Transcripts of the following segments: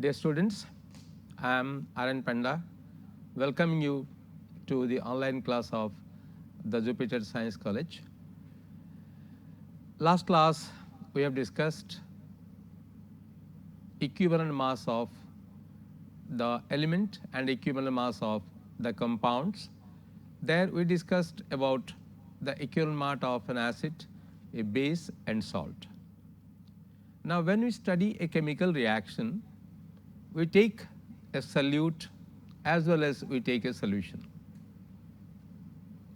Dear students, I am Arun Panda, welcoming you to the online class of the Jupiter Science College. Last class we have discussed equivalent mass of the element and equivalent mass of the compounds. There we discussed about the equivalent mass of an acid, a base and salt. Now when we study a chemical reaction, we take a solute as well as we take a solution.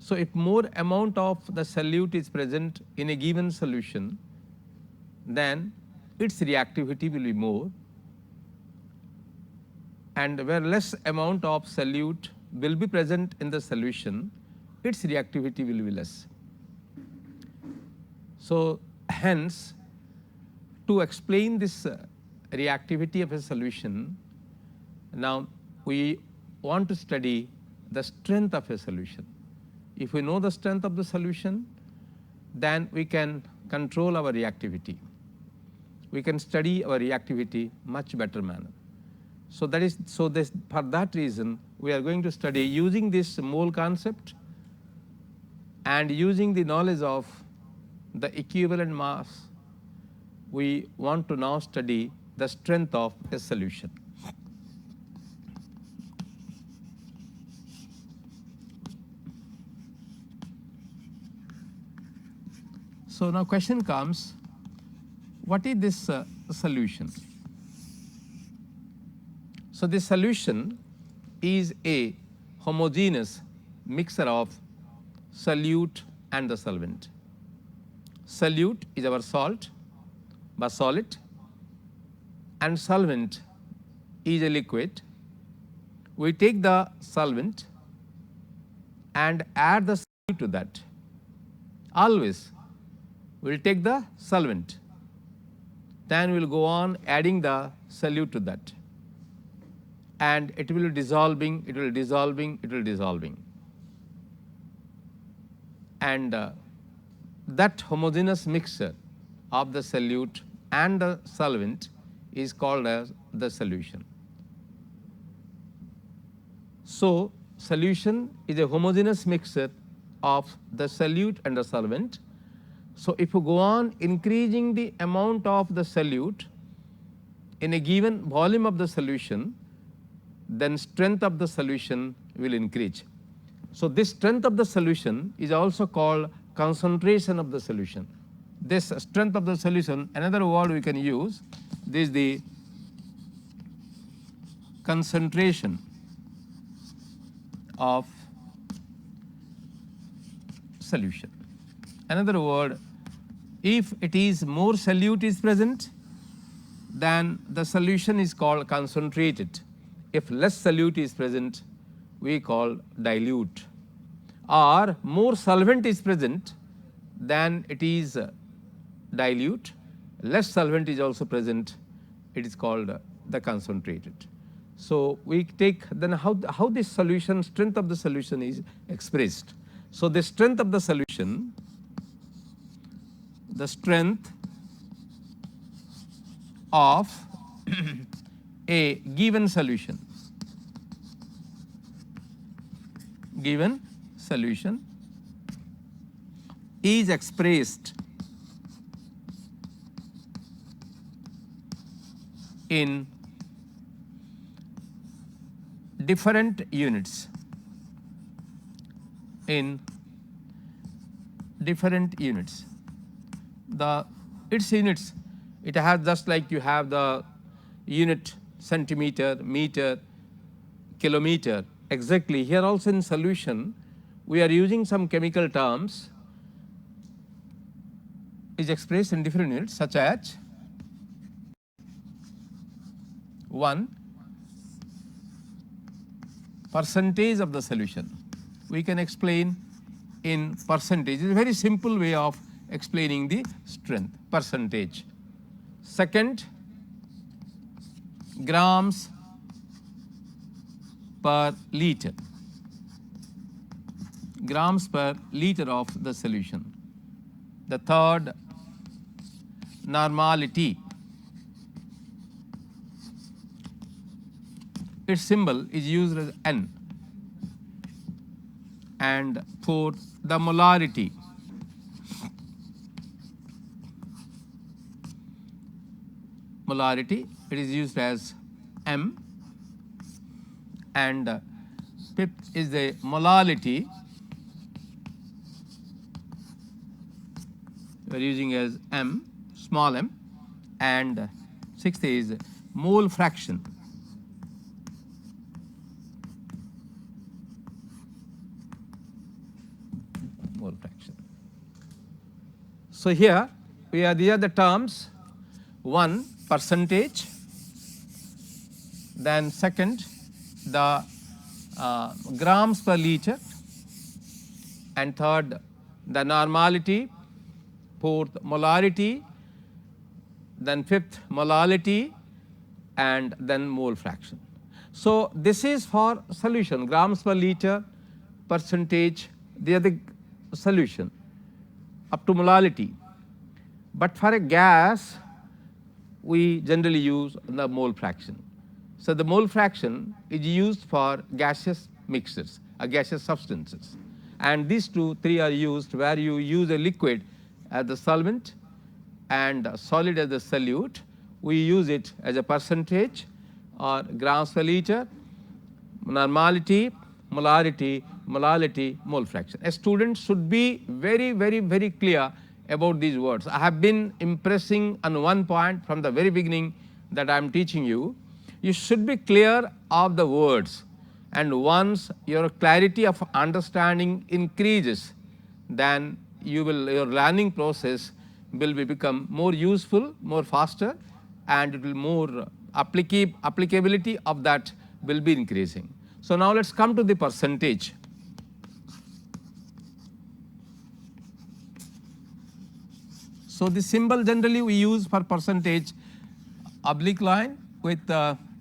So if more amount of the solute is present in a given solution, then its reactivity will be more, and where less amount of solute will be present in the solution, its reactivity will be less. So hence, to explain this reactivity of a solution, now we want to study the strength of a solution. If we know the strength of the solution, then we can control our reactivity. We can study our reactivity much better manner. So for that reason we are going to study using this mole concept and using the knowledge of the equivalent mass. We want to now study the strength of a solution. So now question comes, what is this solution? So this solution is a homogeneous mixture of solute and the solvent. Solute is our salt, solid, and solvent is a liquid. We take the solvent and add the solute to that. Always we will take the solvent, then we will go on adding the solute to that, and it will be dissolving, it will be dissolving, it will be dissolving. And that homogeneous mixture of the solute and the solvent is called as the solution. So solution is a homogeneous mixture of the solute and the solvent. So if you go on increasing the amount of the solute in a given volume of the solution, then strength of the solution will increase. So this strength of the solution is also called concentration of the solution. This strength of the solution, another word we can use, this is the concentration of solution. Another word, if it is more solute is present, then the solution is called concentrated. If less solute is present, we call dilute. Or more solvent is present, then it is dilute. Less solvent is also present, it is called the concentrated. So we take then how this solution, strength of the solution is expressed. So the strength of the solution, the strength of a given solution, is expressed in different units, its units, it has just like you have the unit centimeter, meter, kilometer. Exactly, here also in solution we are using some chemical terms, is expressed in different units, such as 1 percentage of the solution. We can explain in percentage. It is a very simple way of explaining the strength, percentage. Second, grams per liter, grams per liter of the solution. The third, normality, its symbol is used as N. And for the molarity, it is used as M. And fifth is the molality, we are using as M, small m. And sixth is mole fraction. Mole fraction. So here these are the terms. One, percentage, then second, the grams per liter, and third, the normality, fourth, molarity, then fifth, molality, and then mole fraction. So this is for solution, grams per liter, percentage, they are the solution up to molality. But for a gas, we generally use the mole fraction. So the mole fraction is used for gaseous mixtures, gaseous substances. And these three are used where you use a liquid as the solvent and a solid as the solute. We use it as a percentage or grams per liter, normality, molarity, molality, mole fraction. A student should be very, very, very clear about these words. I have been impressing on one point from the very beginning that I am teaching you. You should be clear of the words, and once your clarity of understanding increases, then your learning process will become more useful, more faster, and it will more applicability of that will be increasing. So now let's come to the percentage. So the symbol generally we use for percentage, oblique line with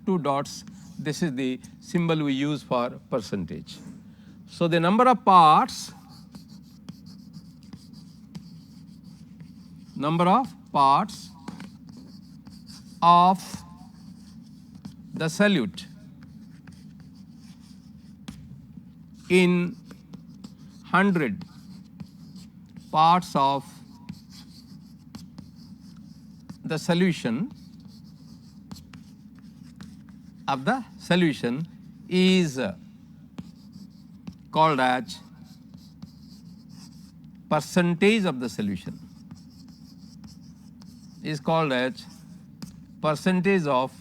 two dots. This is the symbol we use for percentage. So the number of parts of the solute in 100 parts of the solution is called as percentage of the solution, is called as percentage of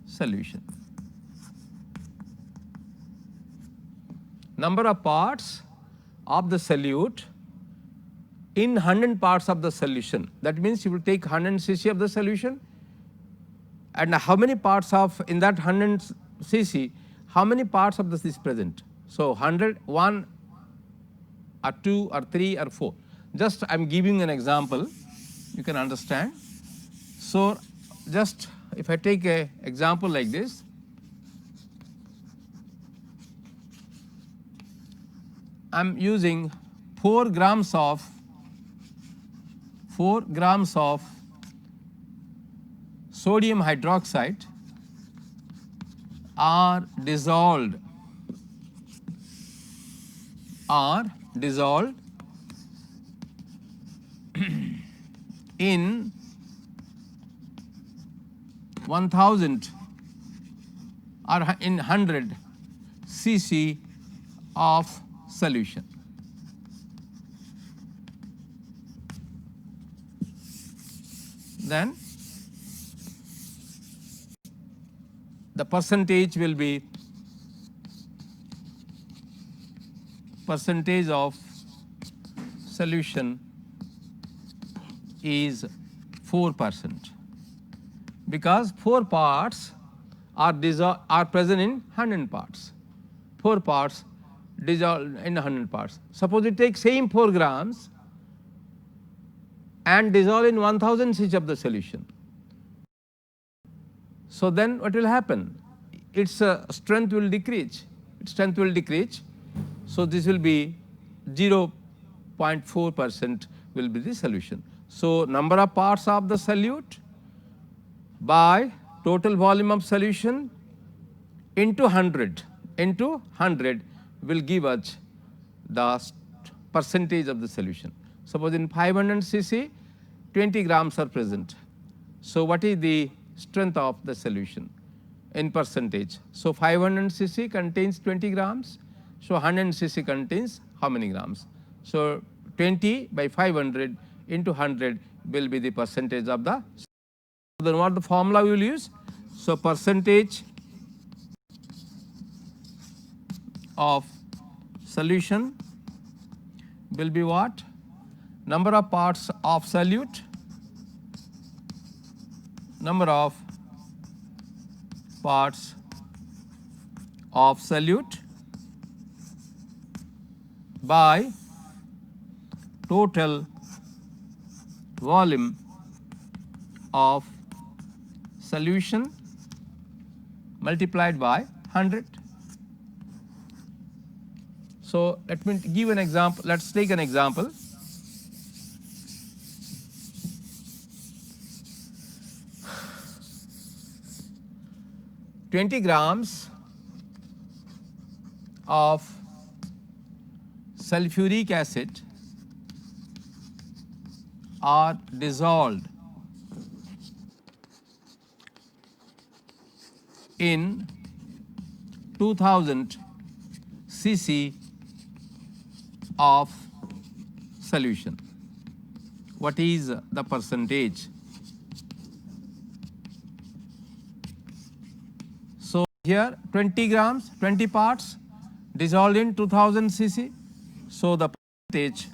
solution. Number of parts of the solute in 100 parts of the solution. That means you will take 100 cc of the solution, and how many parts of in that 100 cc, how many parts of this is present? So 100, 1 or 2 or 3 or 4. Just I am giving an example, you can understand. So just if I take a example like this, I am using 4 grams of sodium hydroxide are dissolved in 1000 or in 100 cc of solution. Then the percentage will be percentage of solution is 4%, because 4 parts are present in 100 parts. 4 parts dissolved in 100 parts. Suppose you take same 4 grams and dissolve in 1000 cc of the solution. So then what will happen? Its strength will decrease. So this will be 0.4% will be the solution. So number of parts of the solute by total volume of solution into 100 will give us the percentage of the solution. Suppose in 500 cc 20 grams are present. So what is the strength of the solution in percentage? So 500 cc contains 20 grams. So 100 cc contains how many grams? So 20 by 500 into 100 will be the percentage of the. Then what the formula we will use? So percentage of solution will be what? Number of parts of solute, number of parts of solute by total volume of solution multiplied by 100. So let me give an example. Let's take an example. $20 grams of sulfuric acid are dissolved in 2000 cc of solution. What is the percentage? So here 20 grams, 20 parts dissolved in 2000 cc. So the percentage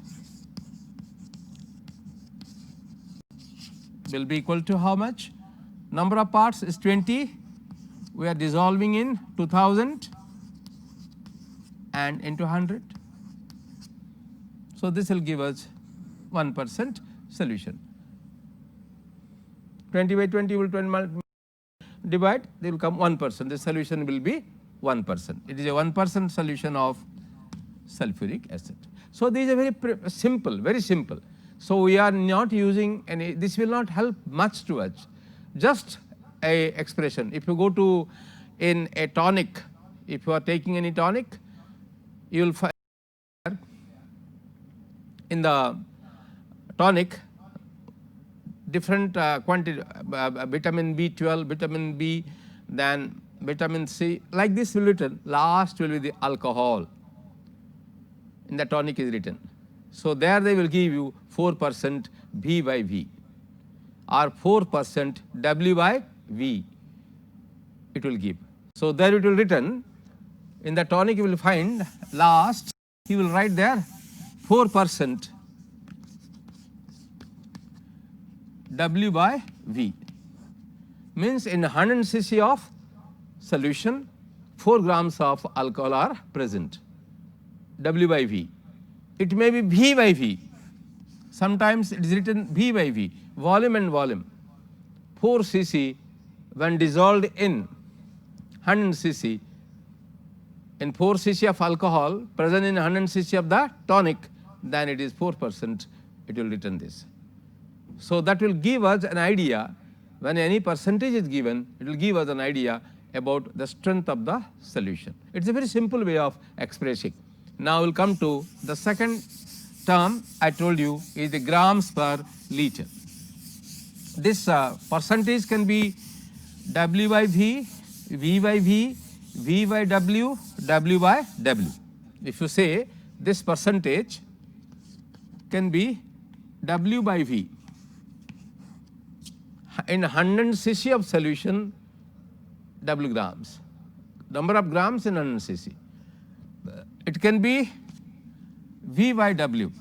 will be equal to how much? Number of parts is 20. We are dissolving in 2000 and into 100. So this will give us 1% solution. 20 by 20 will divide, they will come 1%. The solution will be 1%. It is a 1% solution of sulfuric acid. So these are very simple, very simple. So we are not using any, this will not help much to us. Just a expression. If you go to in a tonic, if you are taking any tonic, you will find in the tonic different quantity, vitamin B12, vitamin B, then vitamin C, like this will be written. Last will be the alcohol. In the tonic is written. So there they will give you 4% V by V or 4% W by V it will give. So there it will written in the tonic you will find last he will write there 4% W by V, means in 100 cc of solution 4 grams of alcohol are present, W by V. It may be V by V, sometimes it is written V by V, volume and volume. 4 cc when dissolved in 100 cc, in 4 cc of alcohol present in 100 cc of the tonic, then it is 4%, it will written this. So that will give us an idea, when any percentage is given, it will give us an idea about the strength of the solution. It is a very simple way of expressing. Now we will come to the second term I told you is the grams per liter. This percentage can be W by V, V by V, V by W, W by W. If you say this percentage can be W by V. In 100 cc of solution, W grams, number of grams in 100 cc. It can be V by W.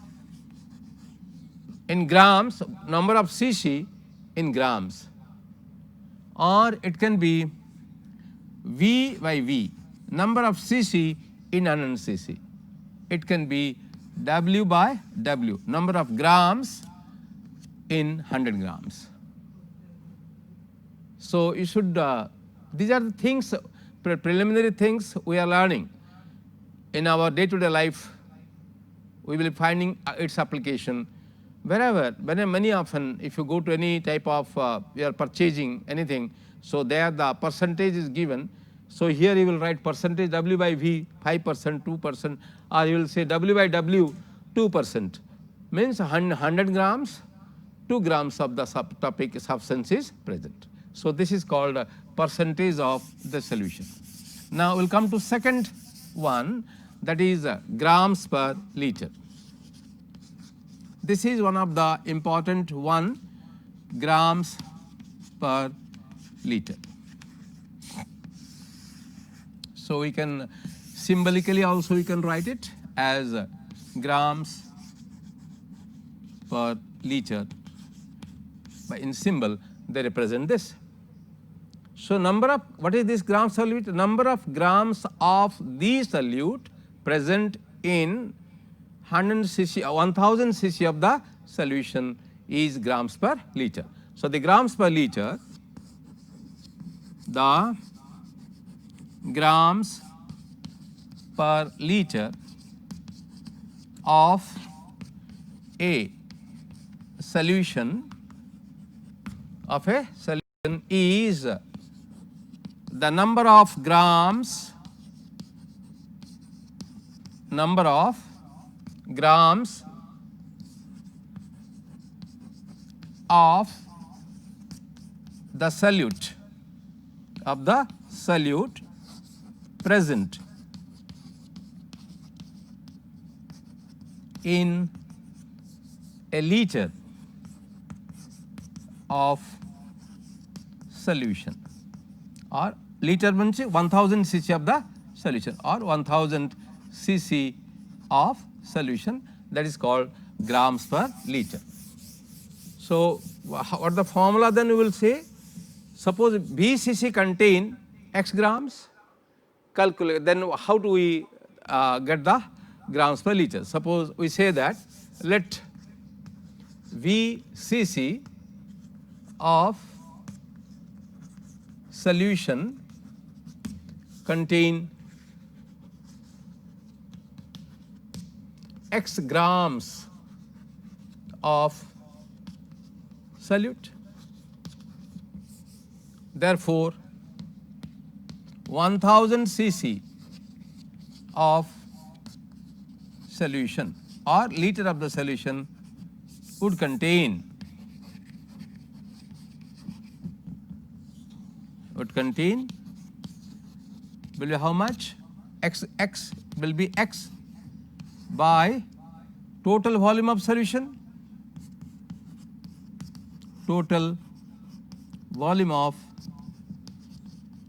In grams, number of cc in grams, or it can be V by V, number of cc in 100 cc. It can be W by W, number of grams in 100 grams. So you should, these are the things, preliminary things we are learning. In our day-to-day life, we will be finding its application wherever, many often, if you go to any type of, you are purchasing anything, so there the percentage is given, So here you will write percentage W by V 5%, 2%, or you will say W by W 2%, means 100 grams, 2 grams of the subtopic substance is present. So this is called a percentage of the solution. Now we will come to second one, that is grams per liter. This is one of the important one, grams per liter. So we can symbolically also we can write it as grams per liter, but in symbol they represent this. So number of, what is this gram solute? Number of grams of the solute present in 100 cc, 1000 cc of the solution is grams per liter. So the grams per liter, the grams per liter of a solution is the number of grams of the solute present in a liter of solution, or liter means 1000 cc of the solution, or 1000 cc of solution, that is called grams per liter. So what the formula then we will say, suppose VCC contain x grams, calculate, then how do we get the grams per liter? Suppose we say that let VCC of solution contain x grams of solute. Therefore, 1000 cc of solution or liter of the solution would contain will be how much? X will be x by total volume of solution, total volume of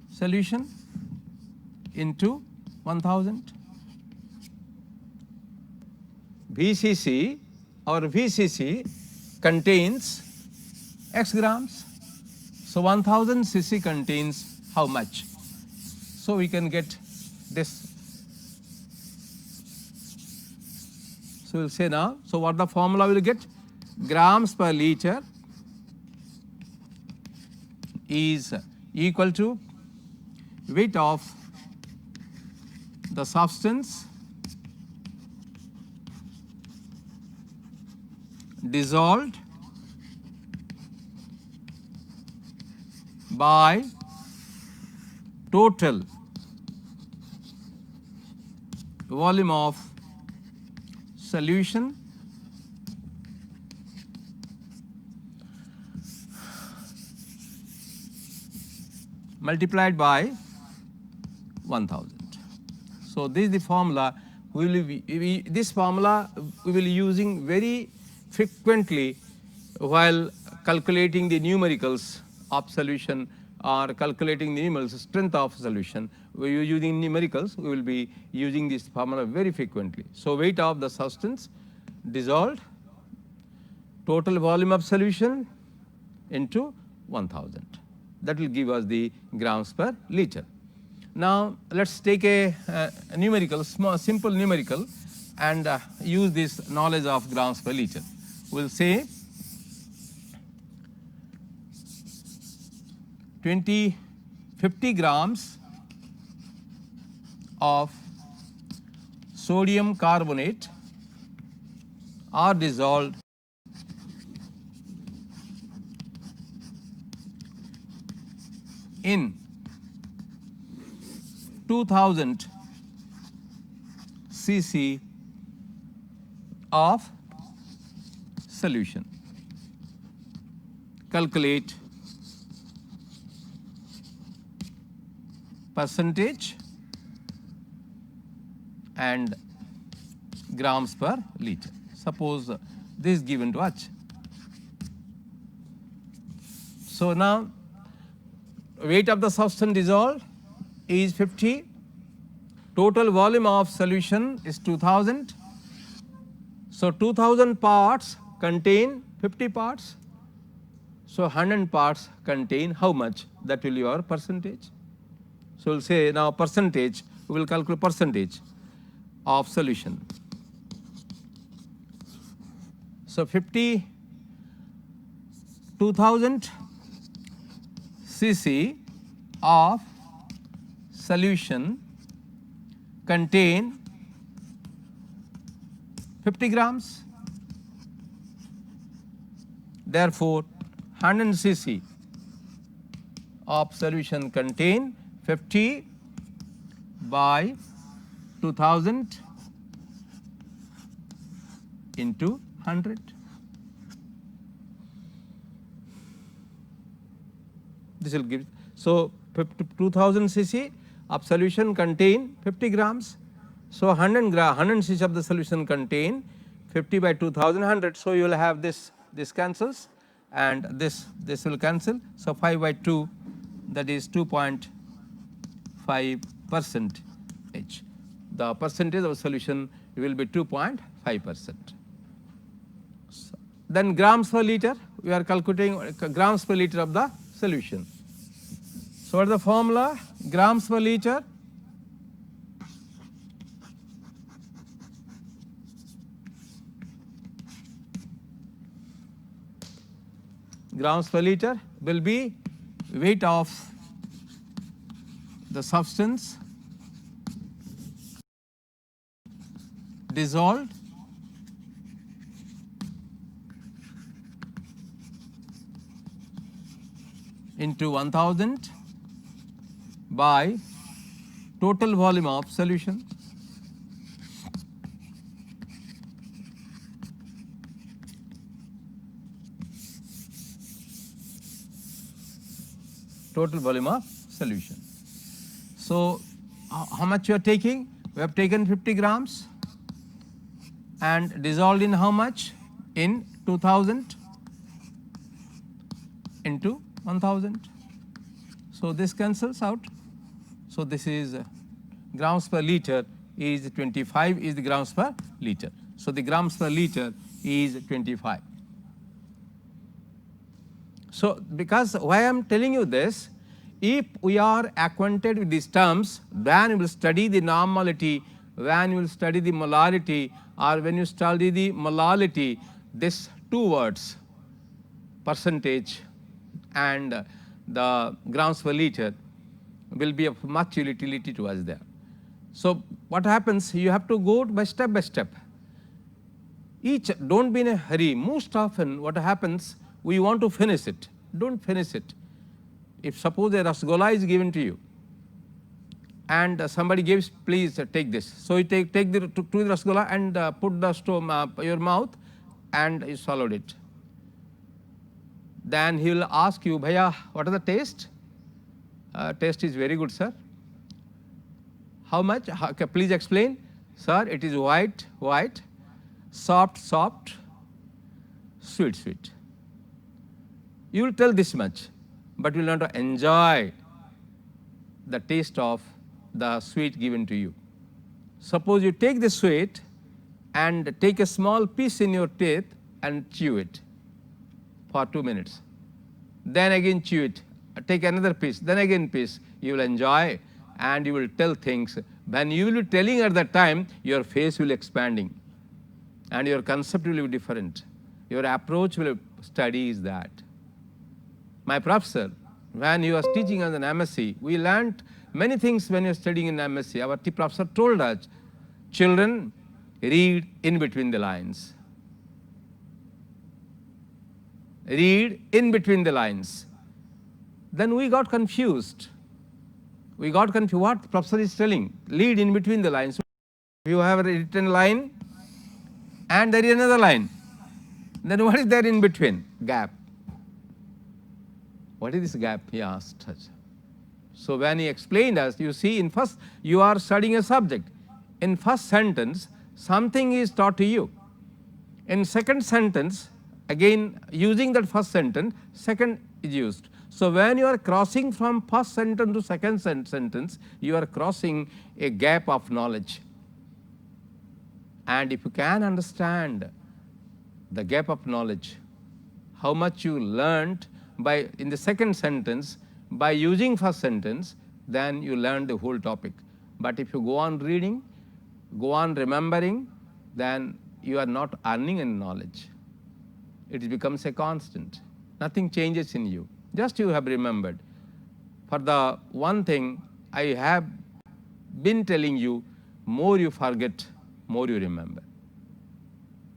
solution into 1000. VCC or VCC contains x grams. So 1000 cc contains how much? So we can get this. So we will say now, so what the formula will get? Grams per liter is equal to weight of the substance dissolved by total volume of solution multiplied by 1000. So this is the formula we will be, this formula we will be using very frequently while calculating the numericals of solution or calculating the numerical strength of solution. We are using numericals, we will be using this formula very frequently. So weight of the substance dissolved, total volume of solution into 1000. That will give us the grams per liter. Now let us take a numerical, small simple numerical, and use this knowledge of grams per liter. We will say 50 grams of sodium carbonate are dissolved in 2000 cc of solution. Calculate percentage and grams per liter. Suppose this is given to us. So now weight of the substance dissolved is 50, total volume of solution is 2000. So 2000 parts contain 50 parts. So 100 parts contain how much? That will be your percentage. So we'll say now percentage, we will calculate percentage of solution. So 2000 cc of solution contain 50 grams. Therefore, 100 cc of solution contain 50 by 2000 into 100. This will give, so 2000 cc of solution contain 50 grams. So 100 cc of the solution contain 50 by 2000. So you will have this cancels and this will cancel. So 5 by 2, that is 2.5%. The percentage of solution will be 2.5%. So then grams per liter, we are calculating grams per liter of the solution. So what is the formula? Grams per liter will be weight of the substance dissolved into 1000 by total volume of solution. Total volume of solution. So how much you are taking? We have taken 50 grams and dissolved in how much? In 2000 into 1000. So this cancels out. So this is grams per liter is 25 is the grams per liter. So the grams per liter is 25. So because why I am telling you this, if we are acquainted with these terms, then you will study the normality, when you will study the molarity, or when you study the molality, this two words, percentage and the grams per liter, will be of much utility to us there. So what happens, you have to go by step. Each, don't be in a hurry. Most often what happens, we want to finish it. Don't finish it. If suppose a rasgulla is given to you and somebody gives, please take this. So you take the rasgulla and put the your mouth and you swallowed it. Then he will ask you, Bhaiya, what is the taste? Taste is very good, sir. How much? Please explain. Sir, it is white, soft, sweet. You will tell this much, but you will not enjoy the taste of the sweet given to you. Suppose you take the sweet and take a small piece in your teeth and chew it for 2 minutes. Then again chew it, take another piece, then again piece. You will enjoy and you will tell things. When you will be telling at that time, your face will be expanding and your concept will be different. Your approach will study is that. My professor, when he was teaching us in MSc, we learnt many things when we were studying in MSc. Our professor told us, children, read in between the lines. Read in between the lines. Then we got confused. We got confused. What the professor is telling? Read in between the lines. You have a written line and there is another line. Then what is there in between? Gap. What is this gap? He asked us. So when he explained us, you see, in first you are studying a subject. In first sentence, something is taught to you. In second sentence, again using that first sentence, second is used. So when you are crossing from first sentence to second sentence, you are crossing a gap of knowledge. And if you can understand the gap of knowledge, how much you learnt by in the second sentence by using first sentence, then you learn the whole topic. But if you go on reading, go on remembering, then you are not earning any knowledge. It becomes a constant. Nothing changes in you. Just you have remembered. For the one thing I have been telling you, more you forget, more you remember.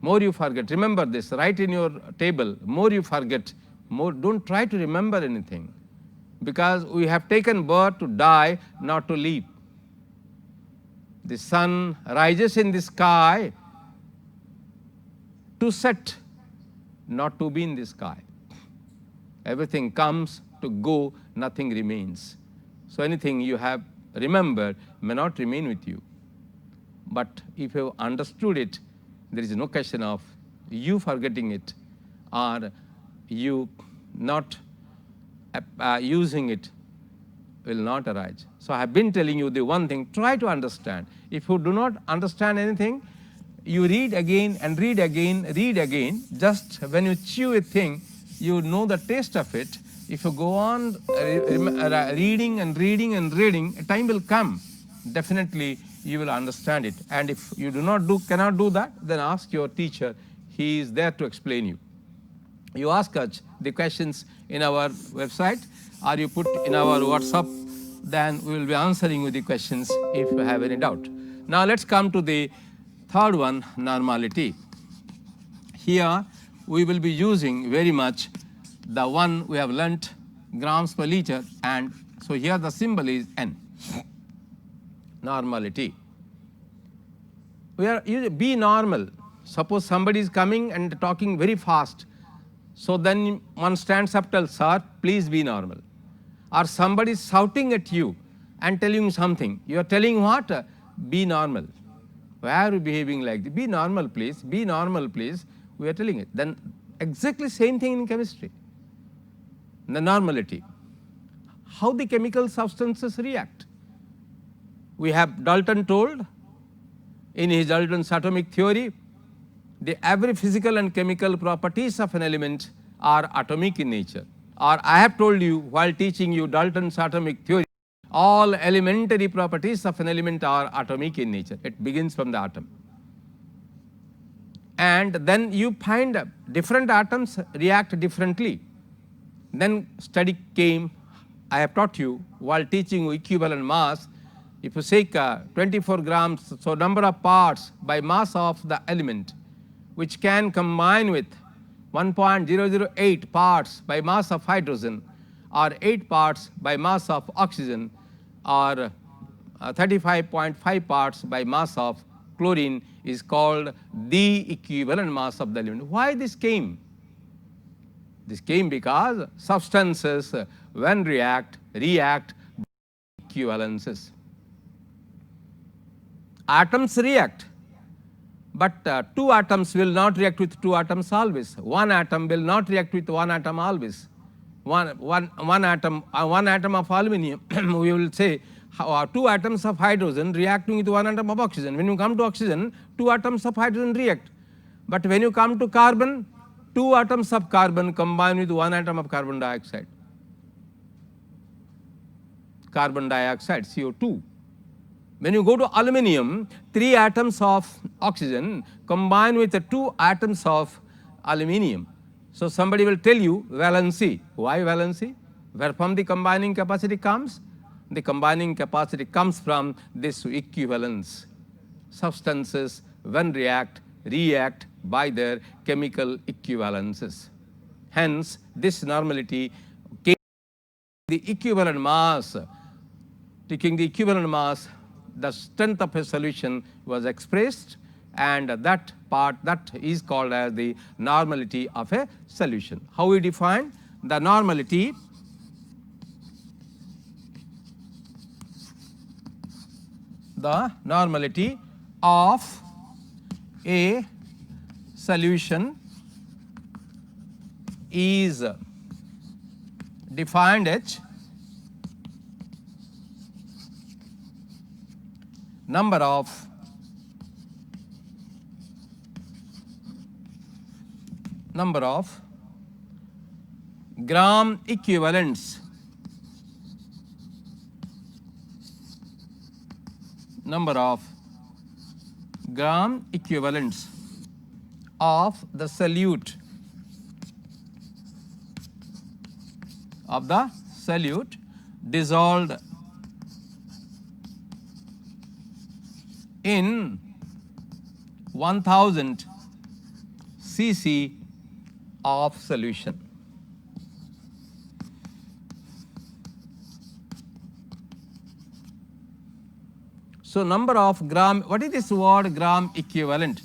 More you forget. Remember this, write in your table, more you forget, more don't try to remember anything. Because we have taken birth to die, not to live. The sun rises in the sky to set, not to be in the sky. Everything comes to go, nothing remains. So anything you have remembered may not remain with you. But if you have understood it, there is no question of you forgetting it or you not using it will not arise. So I have been telling you the one thing, try to understand. If you do not understand anything, you read again and read again, read again. Just when you chew a thing, you know the taste of it. If you go on reading and reading and reading, a time will come, definitely you will understand it. And if you cannot do that, then ask your teacher. He is there to explain you. You ask us the questions in our website or you put in our WhatsApp, then we will be answering you the questions if you have any doubt. Now let's come to the third one, normality. Here we will be using very much the one we have learnt, grams per liter, and so here the symbol is N. Normality. Be normal. Suppose somebody is coming and talking very fast. So then one stands up, tells, sir, please be normal. Or somebody is shouting at you and telling you something. You are telling what? Be normal. Why are you behaving like this? Be normal, please. Be normal, please. We are telling it. Then exactly same thing in chemistry. The normality. How the chemical substances react. We have Dalton told in his Dalton's atomic theory, every physical and chemical properties of an element are atomic in nature. Or I have told you while teaching you Dalton's atomic theory, all elementary properties of an element are atomic in nature. It begins from the atom. And then you find different atoms react differently. Then study came, I have taught you while teaching you equivalent mass. If you take 24 grams, so number of parts by mass of the element, which can combine with 1.008 parts by mass of hydrogen or 8 parts by mass of oxygen or 35.5 parts by mass of chlorine is called the equivalent mass of the element. Why this came? This came because substances when react by equivalences. Atoms react, but two atoms will not react with two atoms always. One atom will not react with one atom always. One atom of aluminium, we will say two atoms of hydrogen reacting with one atom of oxygen. When you come to oxygen, two atoms of hydrogen react. But when you come to carbon, two atoms of carbon combine with one atom of carbon dioxide. Carbon dioxide, CO2. When you go to aluminium, 3 atoms of oxygen combine with the 2 atoms of aluminium. So somebody will tell you valency. Why valency? Where from the combining capacity comes? The combining capacity comes from this equivalence. Substances when react by their chemical equivalences. Hence, this normality came the equivalent mass taking the equivalent mass, the strength of a solution was expressed, and that part, that is called as the normality of a solution. How we define the normality? The normality of a solution is defined as number of gram equivalents, of the solute dissolved in 1000 cc of solution. So, number of gram, what is this word gram equivalent?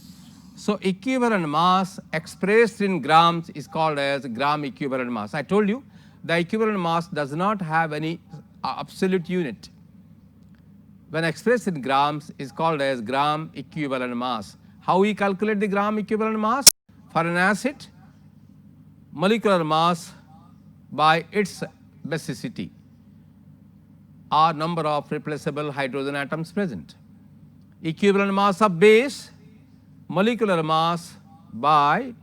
So, equivalent mass expressed in grams is called as gram equivalent mass. I told you the equivalent mass does not have any absolute unit. When expressed in grams is called as gram equivalent mass. How we calculate the gram equivalent mass? For an acid, molecular mass by its basicity or number of replaceable hydrogen atoms present. Equivalent mass of base, molecular mass by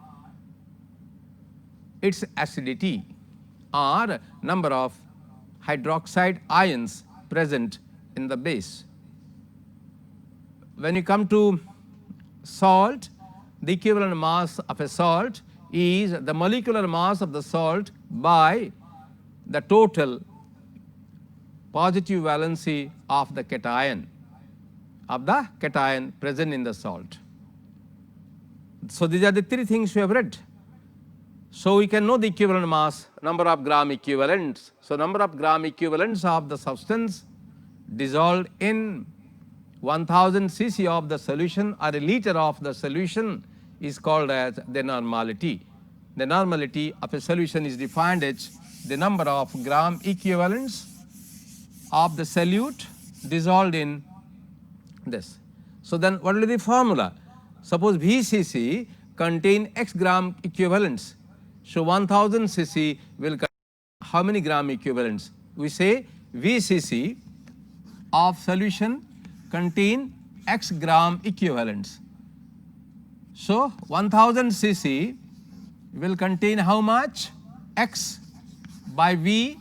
its acidity or number of hydroxide ions present in the base. When you come to salt, the equivalent mass of a salt is the molecular mass of the salt by the total positive valency of the cation present in the salt. So, these are the three things we have read. So, we can know the equivalent mass, number of gram equivalents. So, number of gram equivalents of the substance dissolved in 1000 cc of the solution or a liter of the solution is called as the normality. The normality of a solution is defined as the number of gram equivalents of the solute dissolved in this. So, then what will be the formula? Suppose VCC contain x gram equivalents. So, 1000 cc will contain how many gram equivalents? We say VCC of solution contain x gram equivalents. So, 1000 cc will contain how much? X by V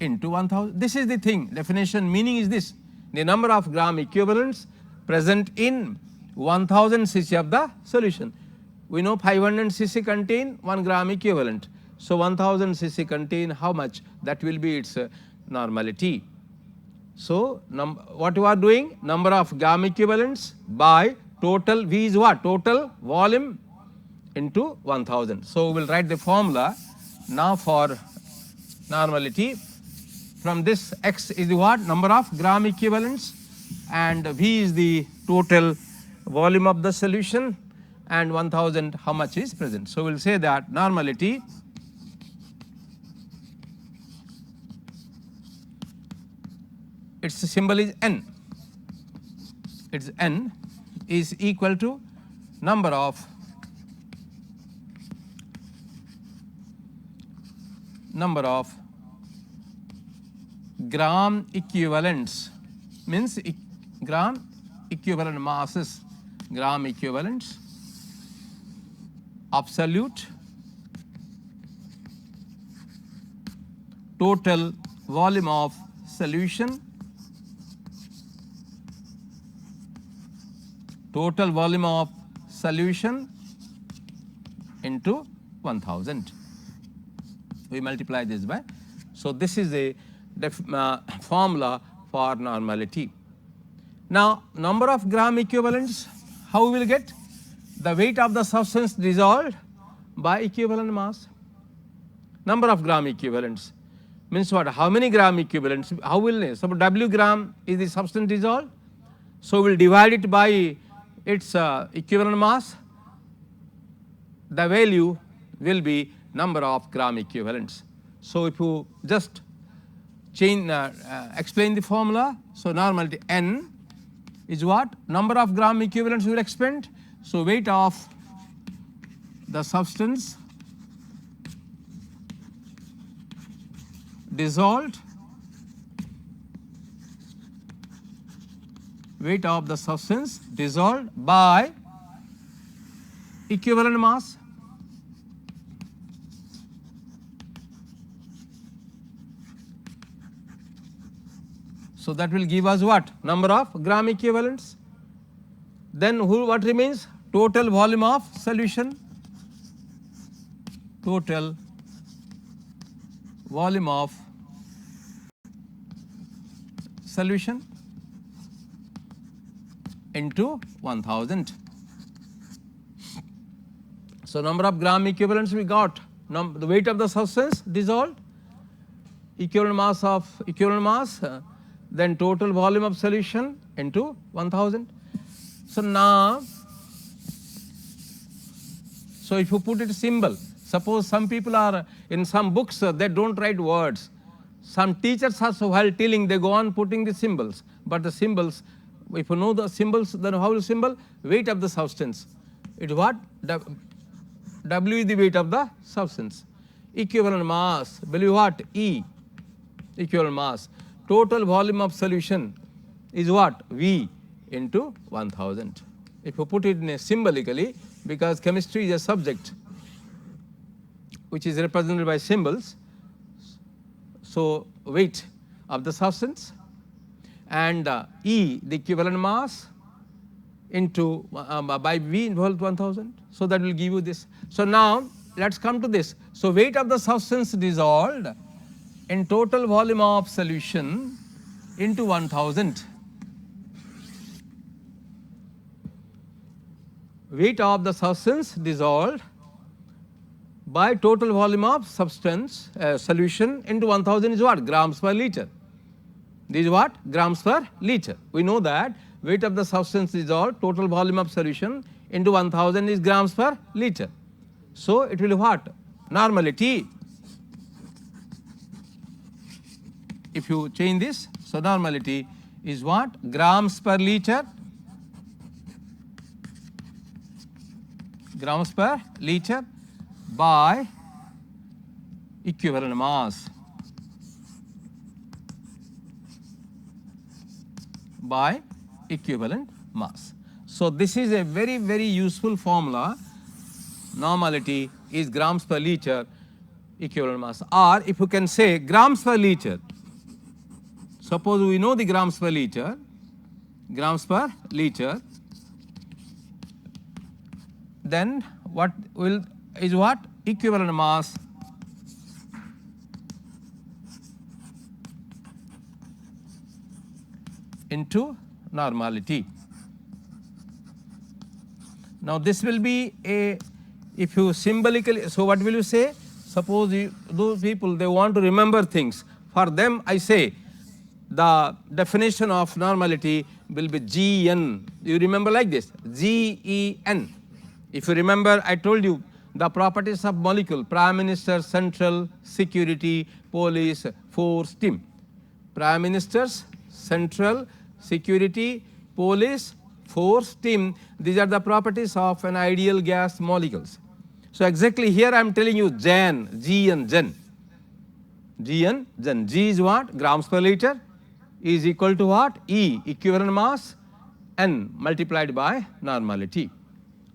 into 1000. This is the thing, definition, meaning is this: the number of gram equivalents present in 1000 cc of the solution. We know 500 cc contain 1 gram equivalent. So, 1000 cc contain how much? That will be its normality. So, what you are doing? Number of gram equivalents by total, V is what? Total volume into 1000. So, we will write the formula now for normality. From this, x is the what? Number of gram equivalents, and V is the total volume of the solution, and 1000 how much is present. So, we will say that normality its symbol is N. Its N is equal to number of gram equivalents, means gram equivalent masses, gram equivalents of solute, total volume of solution, total volume of solution into 1000. We multiply this by. So, this is a formula for normality. Now, number of gram equivalents, how we will get? The weight of the substance dissolved by equivalent mass. Number of gram equivalents means what? How many gram equivalents? How will it? So W gram is the substance dissolved. So we'll divide it by its equivalent mass. The value will be number of gram equivalents. So if you just change, explain the formula. So normality N is what? Number of gram equivalents we will expend. So weight of the substance dissolved, weight of the substance dissolved by equivalent mass. So that will give us what? Number of gram equivalents. Then what remains? Total volume of solution. Total volume of solution into 1000. So number of gram equivalents we got, the weight of the substance dissolved, equivalent mass of equivalent mass, then total volume of solution into 1000. So now, so if you put it symbol, suppose some people are in some books they don't write words. Some teachers also while telling they go on putting the symbols, but the symbols, if you know the symbols, then how will symbol? Weight of the substance. It is what? W is the weight of the substance. Equivalent mass, value what? E, equivalent mass. Total volume of solution is what? V into 1000. If you put it in a symbolically, because chemistry is a subject which is represented by symbols, so weight of the substance and E the equivalent mass into by V equal to 1000. So that will give you this. So now let us come to this. So weight of the substance dissolved in total volume of solution into 1000. Weight of the substance dissolved by total volume of substance solution into 1000 is what? Grams per liter. This is what? Grams per liter. We know that weight of the substance dissolved, total volume of solution into 1000 is grams per liter. So it will be what? Normality. If you change this, so normality is what? Grams per liter. Grams per liter by equivalent mass. By equivalent mass. So this is a very, very useful formula. Normality is grams per liter equivalent mass. Or if you can say grams per liter, suppose we know the grams per liter, then what will is what? Equivalent mass into normality. Now this will be a, if you symbolically, so what will you say? Suppose those people they want to remember things. For them I say the definition of normality will be GN. You remember like this, GEN. If you remember, I told you the properties of molecule: Prime Minister, Central, Security, Police, Force, Team. Prime Ministers, Central, Security, Police, Force, Team. These are the properties of an ideal gas molecules. So exactly here I am telling you GEN, GN, GEN. GN, GEN. G is what? Grams per liter is equal to what? E, equivalent mass, N multiplied by normality.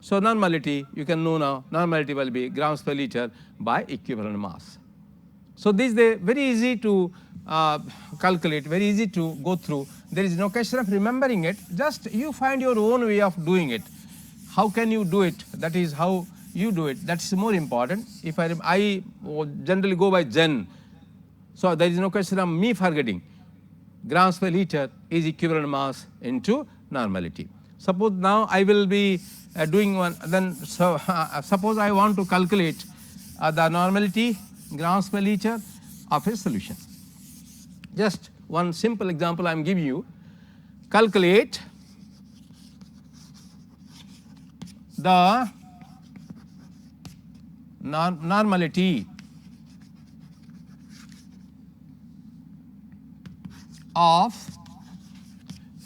So normality, you can know now, normality will be grams per liter by equivalent mass. So this is very easy to calculate, very easy to go through. There is no question of remembering it, just you find your own way of doing it. How can you do it? That is how you do it. That's more important. If I generally go by GEN, so there is no question of me forgetting. Grams per liter is equivalent mass into normality. Suppose now I will be doing one, then so suppose I want to calculate the normality grams per liter of a solution. just one simple example I am giving you. Calculate the normality of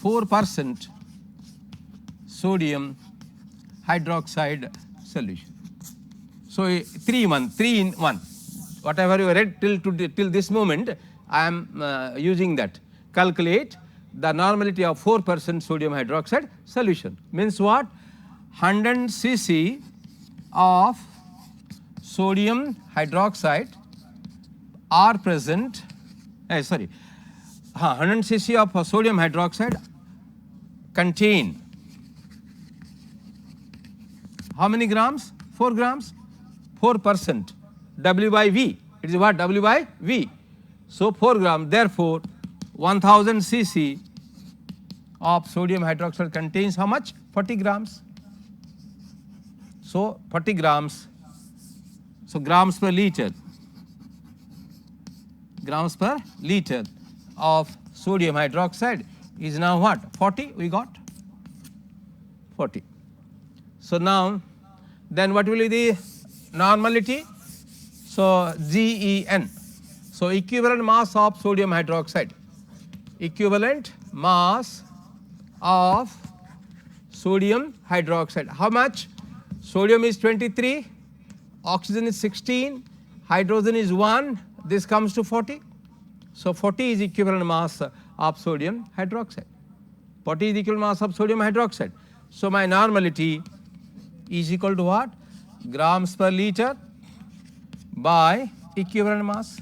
4% sodium hydroxide solution. So 3 in 1. Whatever you read till this moment, I am using that. Calculate the normality of 4% sodium hydroxide solution. Means what? 100 cc of sodium hydroxide are present. 100 cc of sodium hydroxide contain how many grams? 4 grams. 4%. W by V. It is what? W by V. So 4 grams. Therefore, 1000 cc of sodium hydroxide contains how much? 40 grams. So 40 grams. So grams per liter. Grams per liter of sodium hydroxide is now what? 40 we got? 40. So now, then what will be the normality? So GEN. So equivalent mass of sodium hydroxide. Equivalent mass of sodium hydroxide. How much? Sodium is 23, oxygen is 16, hydrogen is 1. This comes to 40. So 40 is equivalent mass of sodium hydroxide. 40 is equivalent mass of sodium hydroxide. So my normality is equal to what? Grams per liter by equivalent mass.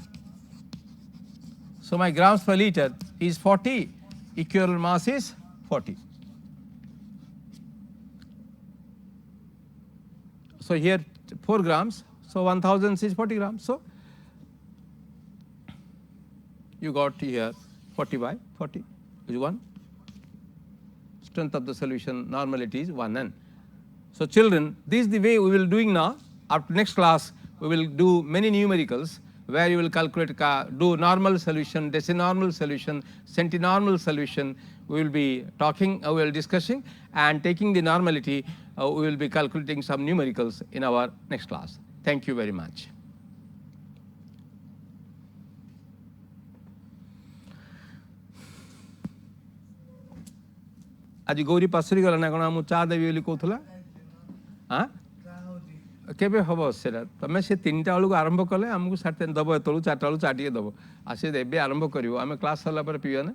So my grams per liter is 40, equivalent mass is 40. So here 4 grams, so 1000 is 40 grams. So you got here 40 by 40 is 1. Strength of the solution normality is 1N. So children, this is the way we will doing now. After next class, we will do many numericals where you will calculate, do normal solution, decinormal solution, centinormal solution. We will be talking, we will discussing, and taking the normality, we will be calculating some numericals in our next class. Thank you very much. आज गौरी पासरी गला ना कोना मु चा देबी बोली कहथला हां केबे हबो सेरा तमे से 3टा वालू आरंभ कले हमकु 3:30 दबो एतळु 4टा वालू चाटिए दबो आसे देबे आरंभ करिवो आमे क्लास सरला पर पियो ना